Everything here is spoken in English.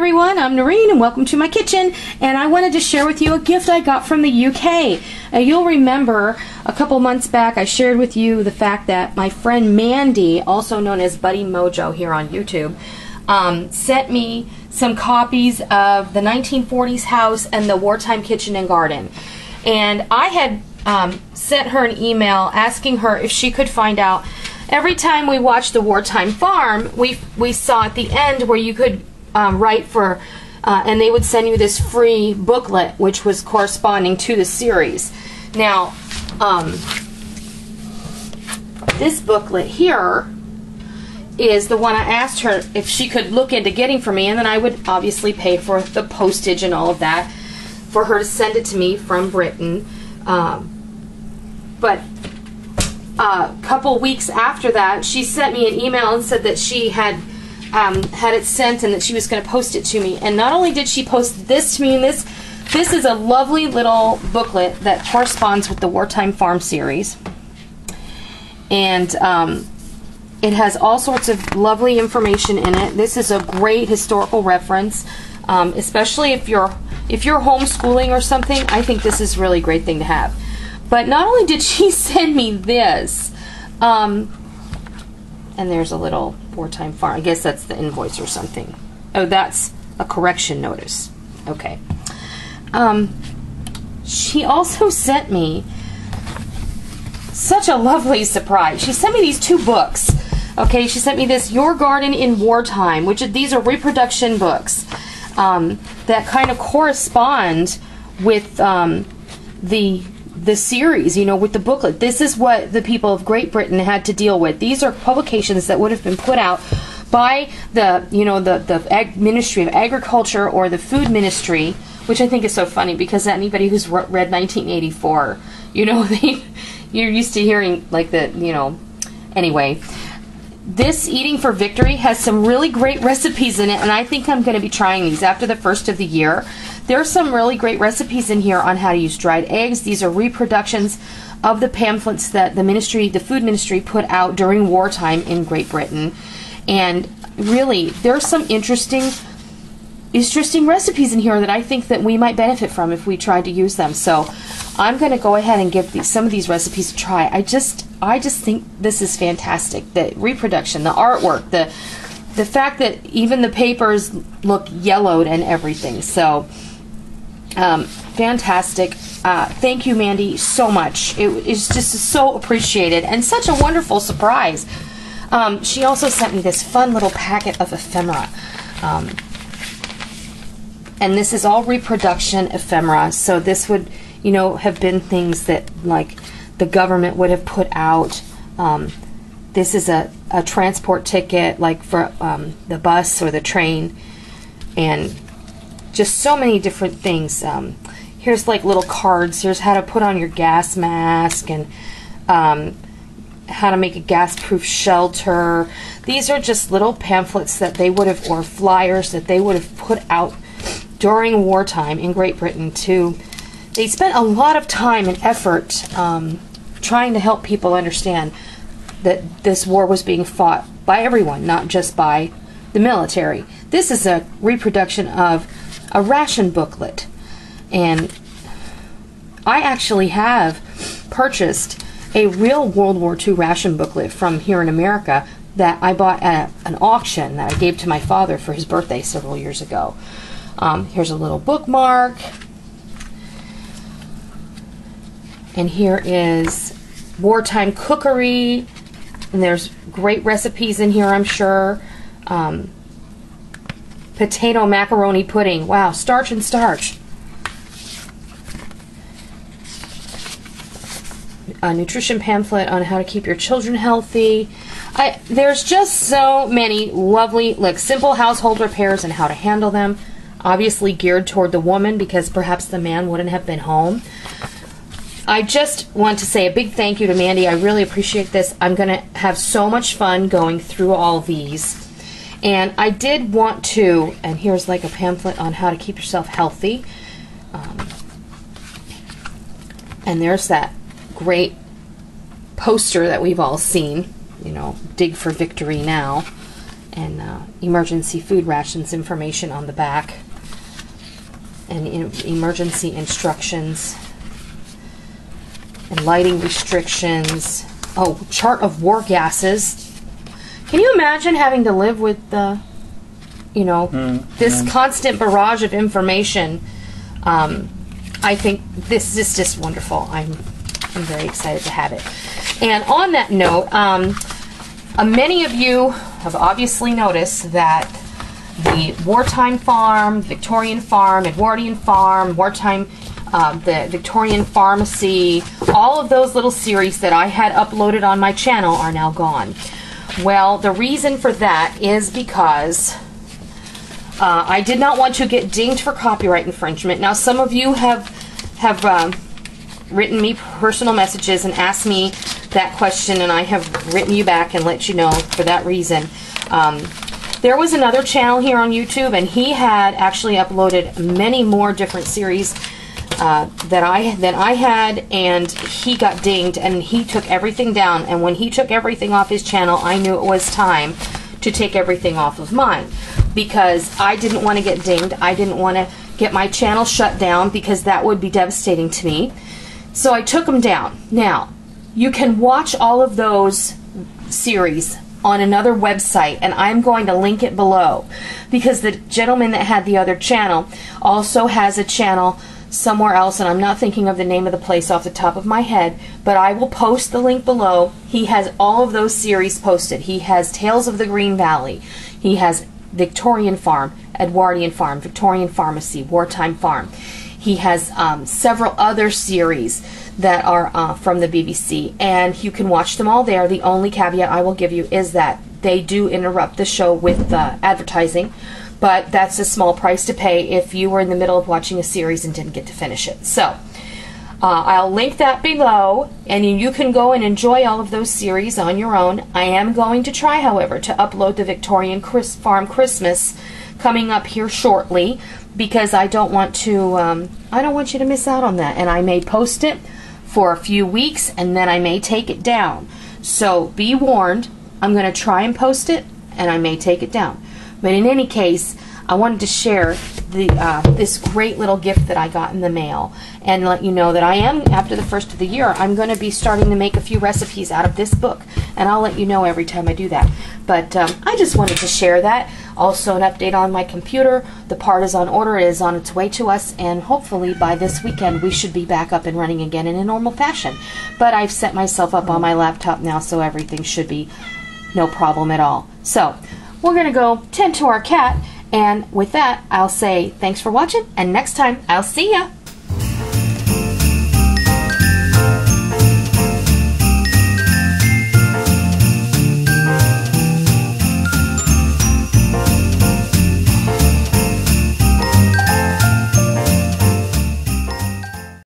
everyone, I'm Noreen and welcome to my kitchen, and I wanted to share with you a gift I got from the UK. You'll remember a couple months back I shared with you the fact that my friend Mandy, also known as Buddy Mojo here on YouTube, sent me some copies of the 1940s house and the wartime kitchen and garden. And I had sent her an email asking her if she could find out, every time we watched the Wartime Farm, we saw at the end where you could write for, and they would send you this free booklet, which was corresponding to the series. Now, this booklet here is the one I asked her if she could look into getting for me, and then I would obviously pay for the postage and all of that for her to send it to me from Britain. But a couple weeks after that, she sent me an email and said that she had it sent and that she was going to post it to me. And not only did she post this to me, and this is a lovely little booklet that corresponds with the Wartime Farm series. And it has all sorts of lovely information in it. This is a great historical reference, especially if you're homeschooling or something. I think this is a really great thing to have. But not only did she send me this, and there's a little Wartime Farm. I guess that's the invoice or something. Oh, that's a correction notice. Okay. She also sent me such a lovely surprise. She sent me these two books. Okay, she sent me this Your Garden in Wartime, which these are reproduction books that kind of correspond with the series, you know, with the booklet. This is what the people of Great Britain had to deal with. These are publications that would have been put out by the, you know, the Ministry of Agriculture or the Food Ministry, which I think is so funny because anybody who's read 1984, you know, you're used to hearing like the, you know, anyway. This Eating for Victory has some really great recipes in it, and I think I'm going to be trying these after the first of the year. There's some really great recipes in here on how to use dried eggs. These are reproductions of the pamphlets that the Food Ministry put out during wartime in Great Britain. And really, there's some interesting recipes in here that I think that we might benefit from if we tried to use them. So I'm going to go ahead and give some of these recipes a try. I just think this is fantastic. The reproduction, the artwork, the fact that even the papers look yellowed and everything. So fantastic. Thank you, Mandy, so much. It is just so appreciated and such a wonderful surprise. She also sent me this fun little packet of ephemera. And this is all reproduction ephemera. So this would, you know, have been things that like the government would have put out. This is a transport ticket, like for the bus or the train, and just so many different things. Here's like little cards. Here's how to put on your gas mask, and how to make a gas-proof shelter. These are just little pamphlets that they would have, or flyers that they would have put out during wartime in Great Britain. They spent a lot of time and effort trying to help people understand that this war was being fought by everyone, not just by the military. This is a reproduction of a ration booklet, and I actually have purchased a real World War II ration booklet from here in America that I bought at an auction that I gave to my father for his birthday several years ago. Here's a little bookmark, and here is wartime cookery, and there's great recipes in here, I'm sure. Potato macaroni pudding. Wow, starch and starch. A nutrition pamphlet on how to keep your children healthy. There's just so many lovely, like, simple household repairs and how to handle them. Obviously geared toward the woman because perhaps the man wouldn't have been home. I just want to say a big thank you to Mandy. I really appreciate this. I'm going to have so much fun going through all these. And I did want to, and here's like a pamphlet on how to keep yourself healthy. And there's that great poster that we've all seen, you know, Dig for Victory Now. and emergency food rations information on the back, and emergency instructions, and lighting restrictions. Oh, chart of war gases. Can you imagine having to live with the, this constant barrage of information? I think this is just wonderful. I'm very excited to have it. And on that note, many of you have obviously noticed that the Wartime Farm, Victorian Farm, Edwardian Farm, Wartime, the Victorian Pharmacy, all of those little series that I had uploaded on my channel are now gone. Well, the reason for that is because I did not want to get dinged for copyright infringement. Now, some of you have written me personal messages and asked me that question, and I have written you back and let you know for that reason. There was another channel here on YouTube, and he had actually uploaded many more different series than I had, and he got dinged, and he took everything down. And when he took everything off his channel, I knew it was time to take everything off of mine, because I didn't want to get dinged. I didn't want to get my channel shut down, because that would be devastating to me. So I took them down. Now, you can watch all of those series on another website, and I'm going to link it below, because the gentleman that had the other channel also has a channel somewhere else, and I'm not thinking of the name of the place off the top of my head, but I will post the link below. He has all of those series posted. He has Tales of the Green Valley. He has Victorian Farm, Edwardian Farm, Victorian Pharmacy, Wartime Farm. He has several other series that are from the BBC, and you can watch them all there. The only caveat I will give you is that they do interrupt the show with advertising, but that's a small price to pay if you were in the middle of watching a series and didn't get to finish it. So I'll link that below, and you can go and enjoy all of those series on your own. I am going to try, however, to upload the Victorian Farm Christmas coming up here shortly, because I don't want you to miss out on that. And I may post it for a few weeks, and then I may take it down. So be warned, I'm going to try and post it, and I may take it down. But in any case, I wanted to share this great little gift that I got in the mail, and let you know that I am, after the first of the year, I'm going to be starting to make a few recipes out of this book, and I'll let you know every time I do that. But I just wanted to share that. Also, an update on my computer. The part is on order. It is on its way to us, and hopefully by this weekend we should be back up and running again in a normal fashion. But I've set myself up on my laptop now, so everything should be no problem at all. So we're going to go tend to our cat, and with that, I'll say thanks for watching, and next time I'll see ya.